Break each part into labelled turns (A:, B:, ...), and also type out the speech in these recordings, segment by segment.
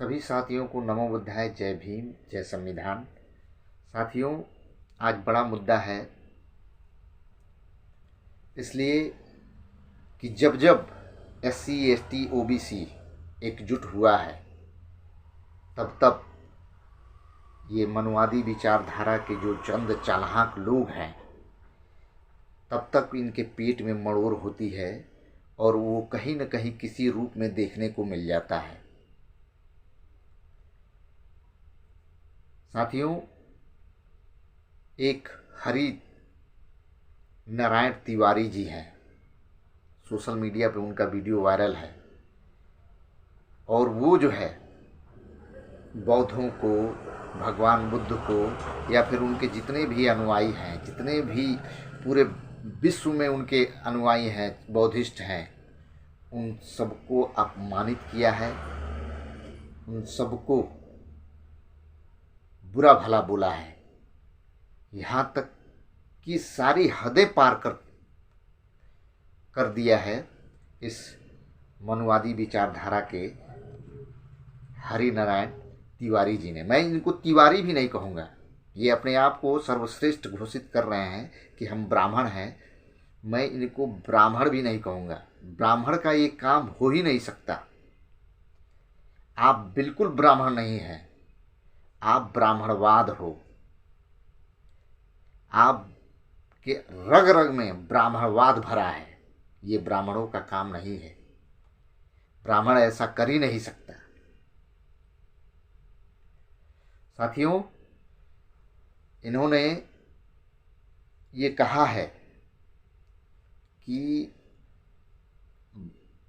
A: सभी साथियों को नमो बुद्धाय, जय भीम, जय संविधान। साथियों, आज बड़ा मुद्दा है, इसलिए कि जब जब SC ST OBC एकजुट हुआ है तब तब ये मनुवादी विचारधारा के जो चंद चालाक लोग हैं तब तक इनके पेट में मड़ोर होती है और वो कहीं न कहीं किसी रूप में देखने को मिल जाता है। साथियों, एक हरि नारायण तिवारी जी हैं, सोशल मीडिया पे उनका वीडियो वायरल है और वो जो है बौद्धों को, भगवान बुद्ध को या फिर उनके जितने भी अनुयायी हैं, जितने भी पूरे विश्व में उनके अनुयायी हैं, बौद्धिस्ट हैं, उन सबको अपमानित किया है, उन सबको बुरा भला बोला है। यहाँ तक कि सारी हदें पार कर दिया है इस मनुवादी विचारधारा के हरि नारायण तिवारी जी ने। मैं इनको तिवारी भी नहीं कहूँगा, ये अपने आप को सर्वश्रेष्ठ घोषित कर रहे हैं कि हम ब्राह्मण हैं। मैं इनको ब्राह्मण भी नहीं कहूँगा, ब्राह्मण का ये काम हो ही नहीं सकता। आप बिल्कुल ब्राह्मण नहीं हैं, आप ब्राह्मणवाद हो। आपके रग रग में ब्राह्मणवाद भरा है, ये ब्राह्मणों का काम नहीं है। ब्राह्मण ऐसा कर ही नहीं सकता। साथियों, इन्होंने ये कहा है कि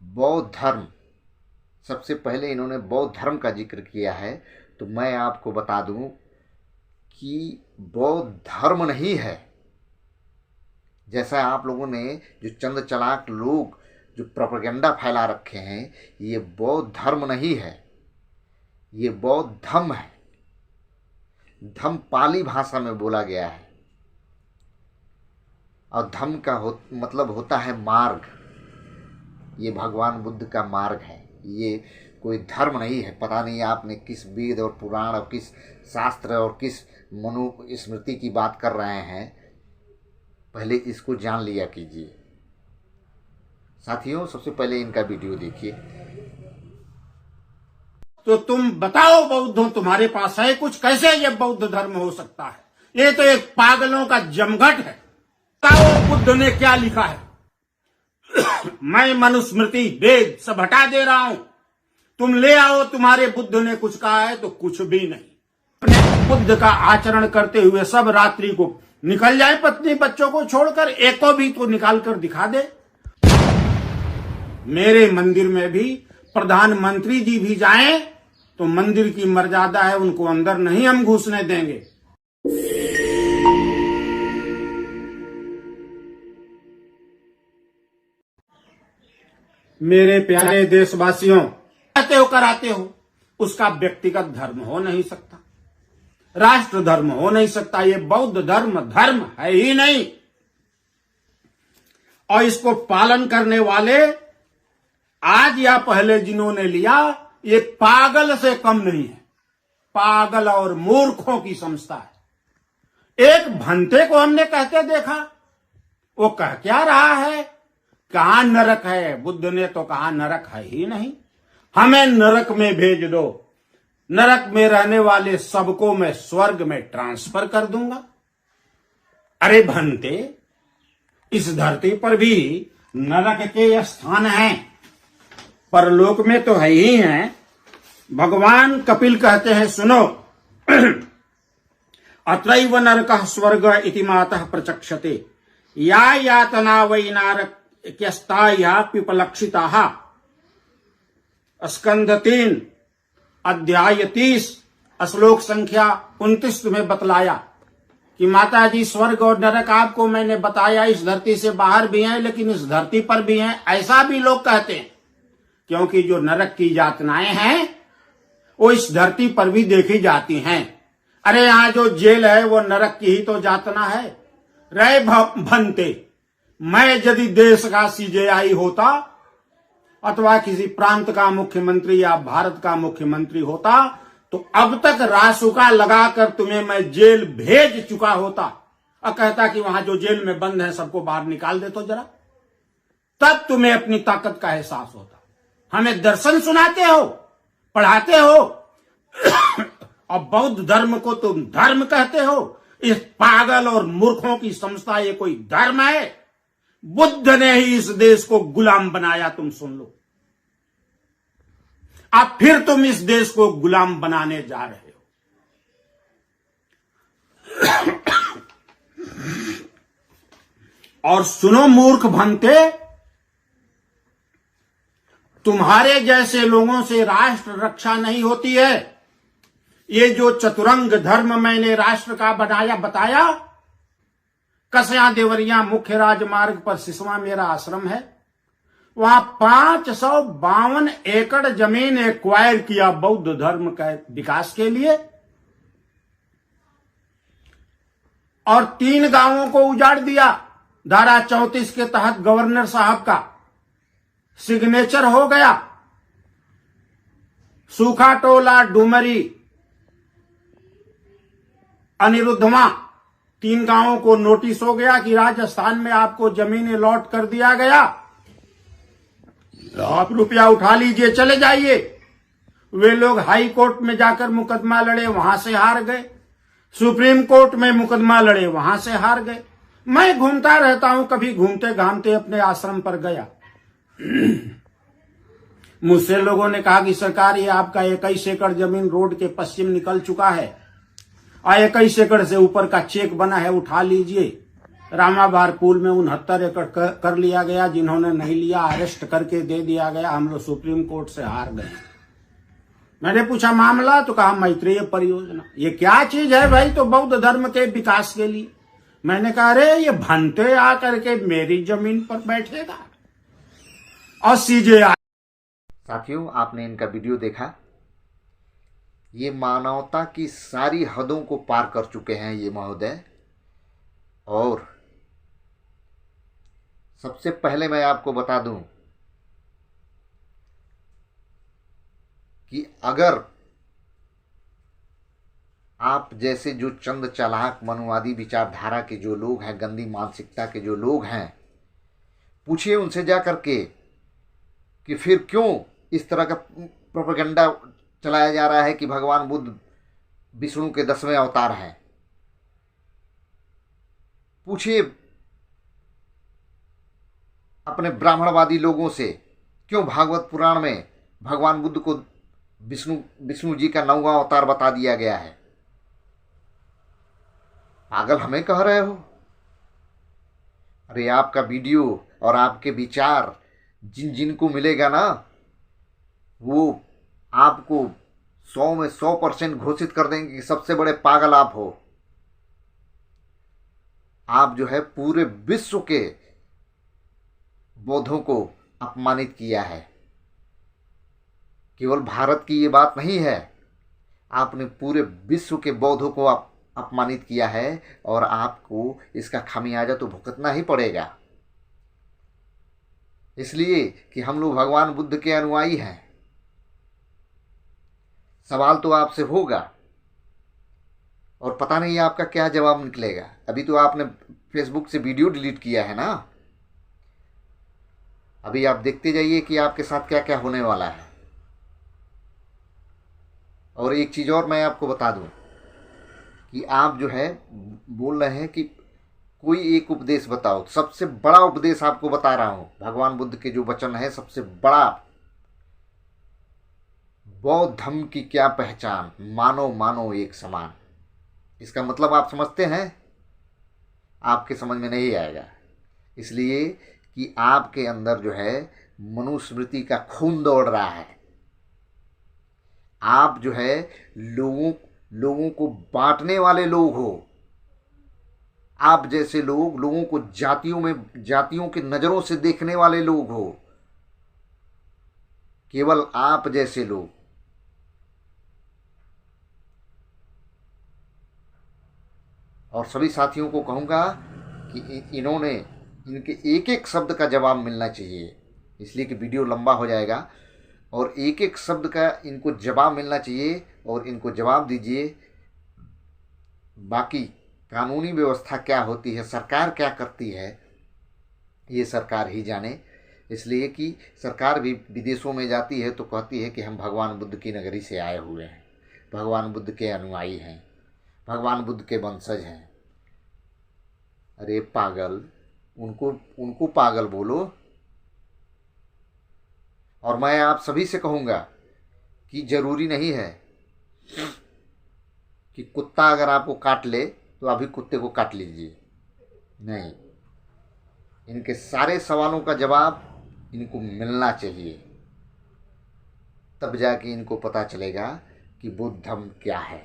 A: बौद्ध धर्म, सबसे पहले इन्होंने बौद्ध धर्म का जिक्र किया है, तो मैं आपको बता दूं कि बौद्ध धर्म नहीं है। जैसा आप लोगों ने जो चंद चालाक लोग जो प्रोपेगेंडा फैला रखे हैं, ये बौद्ध धर्म नहीं है, ये बौद्ध धम्म है। धम्म पाली भाषा में बोला गया है और धम्म का मतलब होता है मार्ग। ये भगवान बुद्ध का मार्ग है, ये कोई धर्म नहीं है। पता नहीं आपने किस वेद और पुराण और किस शास्त्र और किस मनु स्मृति की बात कर रहे हैं, पहले इसको जान लिया कीजिए। साथियों, सबसे पहले इनका वीडियो देखिए।
B: तो तुम बताओ बौद्धों, तुम्हारे पास है कुछ? कैसे ये बौद्ध धर्म हो सकता है? ये तो एक पागलों का जमघट है। बताओ बुद्ध ने क्या लिखा है? मैं मनुस्मृति वेद सब हटा दे रहा हूं, तुम ले आओ। तुम्हारे बुद्ध ने कुछ कहा है तो कुछ भी नहीं। अपने बुद्ध का आचरण करते हुए सब रात्रि को निकल जाए, पत्नी बच्चों को छोड़कर, एक को भी तो निकाल कर दिखा दे। मेरे मंदिर में भी प्रधानमंत्री जी भी जाएं तो मंदिर की मर्यादा है, उनको अंदर नहीं हम घुसने देंगे। मेरे प्यारे देशवासियों, कराते हो, उसका व्यक्तिगत धर्म हो नहीं सकता, राष्ट्र धर्म हो नहीं सकता। ये बौद्ध धर्म धर्म है ही नहीं। और इसको पालन करने वाले आज या पहले जिन्होंने लिया, ये पागल से कम नहीं है। पागल और मूर्खों की संस्था है। एक भंते को हमने कहते देखा, वो कह क्या रहा है? कहां नरक है? बुद्ध ने तो कहा नरक है ही नहीं, हमें नरक में भेज दो, नरक में रहने वाले सबको मैं स्वर्ग में ट्रांसफर कर दूंगा। अरे भंते, इस धरती पर भी नरक के स्थान हैं, परलोक में तो है ही हैं। भगवान कपिल कहते हैं, सुनो, अत्रैव नरकः स्वर्ग इति मातः प्रचक्षते, या यातना वै नारक्यस्ता या पिपलक्षिताः। स्कंद 3 अध्याय 30 श्लोक संख्या 29 तुम्हें बतलाया कि माता जी स्वर्ग और नरक आपको मैंने बताया इस धरती से बाहर भी हैं, लेकिन इस धरती पर भी हैं, ऐसा भी लोग कहते हैं। क्योंकि जो नरक की यातनाएं हैं वो इस धरती पर भी देखी जाती हैं। अरे यहाँ जो जेल है वो नरक की ही तो यातना है। रे भंते, मैं यदि देश का CJI होता अथवा किसी प्रांत का मुख्यमंत्री या भारत का मुख्यमंत्री होता तो अब तक रासुका लगाकर तुम्हें मैं जेल भेज चुका होता और कहता कि वहां जो जेल में बंद है सबको बाहर निकाल दे तो जरा, तब तुम्हें अपनी ताकत का एहसास होता। हमें दर्शन सुनाते हो, पढ़ाते हो और बौद्ध धर्म को तुम धर्म कहते हो। इस पागल और मूर्खों की संस्था ये कोई धर्म है? बुद्ध ने ही इस देश को गुलाम बनाया, तुम सुन लो। अब फिर तुम इस देश को गुलाम बनाने जा रहे हो। और सुनो मूर्ख भंते, तुम्हारे जैसे लोगों से राष्ट्र रक्षा नहीं होती है। ये जो चतुरंग धर्म मैंने राष्ट्र का बताया, कसया देवरिया मुख्य राजमार्ग पर सिसवा मेरा आश्रम है, वहां 552 एकड़ जमीन एक्वायर किया बौद्ध धर्म के विकास के लिए, और 3 गांवों को उजाड़ दिया। धारा 34 के तहत गवर्नर साहब का सिग्नेचर हो गया। सूखा टोला, डुमरी, अनिरुद्धमा, 3 गांवों को नोटिस हो गया कि राजस्थान में आपको जमीनें लॉट कर दिया गया, आप रुपया उठा लीजिए, चले जाइए। वे लोग हाई कोर्ट में जाकर मुकदमा लड़े, वहां से हार गए। सुप्रीम कोर्ट में मुकदमा लड़े, वहां से हार गए। मैं घूमता रहता हूं, कभी घूमते घामते अपने आश्रम पर गया। मुझसे लोगों ने कहा कि सरकार ये आपका 21 एकड़ जमीन रोड के पश्चिम निकल चुका है और 21 एकड़ से ऊपर का चेक बना है, उठा लीजिए। रामाबार पुल में 69 एकड़ कर लिया गया, जिन्होंने नहीं लिया अरेस्ट करके दे दिया गया। हम लोग सुप्रीम कोर्ट से हार गए। मैंने पूछा मामला, तो कहा मैत्रेय परियोजना। ये क्या चीज है भाई? तो बौद्ध धर्म के विकास के लिए। मैंने कहा अरे ये भंते आकर के मेरी जमीन पर बैठेगा और सीजे।
A: साथियों, आपने इनका वीडियो देखा। ये मानवता की सारी हदों को पार कर चुके हैं ये महोदय। और सबसे पहले मैं आपको बता दूं कि अगर आप जैसे जो चंद चालाक मनुवादी विचारधारा के जो लोग हैं, गंदी मानसिकता के जो लोग हैं, पूछिए उनसे जा करके कि फिर क्यों इस तरह का प्रोपेगेंडा चलाया जा रहा है कि भगवान बुद्ध विष्णु के 10वें अवतार हैं। पूछिए अपने ब्राह्मणवादी लोगों से, क्यों भागवत पुराण में भगवान बुद्ध को विष्णु जी का 9वां अवतार बता दिया गया है। पागल हमें कह रहे हो? अरे आपका वीडियो और आपके विचार जिनको मिलेगा ना, वो आपको 100 में 100% घोषित कर देंगे कि सबसे बड़े पागल आप हो। आप जो है पूरे विश्व के बौद्धों को अपमानित किया है। केवल भारत की ये बात नहीं है, आपने पूरे विश्व के बौद्धों को अपमानित किया है और आपको इसका खामियाजा तो भुगतना ही पड़ेगा। इसलिए कि हम लोग भगवान बुद्ध के अनुयायी हैं। सवाल तो आपसे होगा और पता नहीं आपका क्या जवाब निकलेगा। अभी तो आपने फेसबुक से वीडियो डिलीट किया है ना, अभी आप देखते जाइए कि आपके साथ क्या क्या होने वाला है। और एक चीज़ और मैं आपको बता दूं कि आप जो है बोल रहे हैं कि कोई एक उपदेश बताओ। सबसे बड़ा उपदेश आपको बता रहा हूं, भगवान बुद्ध के जो वचन है, सबसे बड़ा। बौद्ध धर्म की क्या पहचान? मानो मानो एक समान। इसका मतलब आप समझते हैं? आपके समझ में नहीं आएगा, इसलिए कि आपके अंदर जो है मनुस्मृति का खून दौड़ रहा है। आप जो है लोगों को बांटने वाले लोग हो। आप जैसे लोग लोगों को जातियों की नजरों से देखने वाले लोग हो। केवल आप जैसे लोग। और सभी साथियों को कहूंगा कि इनके एक एक शब्द का जवाब मिलना चाहिए। इसलिए कि वीडियो लंबा हो जाएगा और एक एक शब्द का इनको जवाब मिलना चाहिए और इनको जवाब दीजिए। बाकी कानूनी व्यवस्था क्या होती है, सरकार क्या करती है, ये सरकार ही जाने। इसलिए कि सरकार भी विदेशों में जाती है तो कहती है कि हम भगवान बुद्ध की नगरी से आए हुए हैं, भगवान बुद्ध के अनुयायी हैं, भगवान बुद्ध के वंशज हैं। अरे पागल, उनको पागल बोलो। और मैं आप सभी से कहूँगा कि जरूरी नहीं है कि कुत्ता अगर आपको काट ले तो अभी कुत्ते को काट लीजिए, नहीं। इनके सारे सवालों का जवाब इनको मिलना चाहिए, तब जाके इनको पता चलेगा कि बुद्ध धर्म क्या है।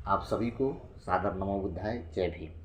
A: आप सभी को सादर नमो बुद्धाय, जय भीम।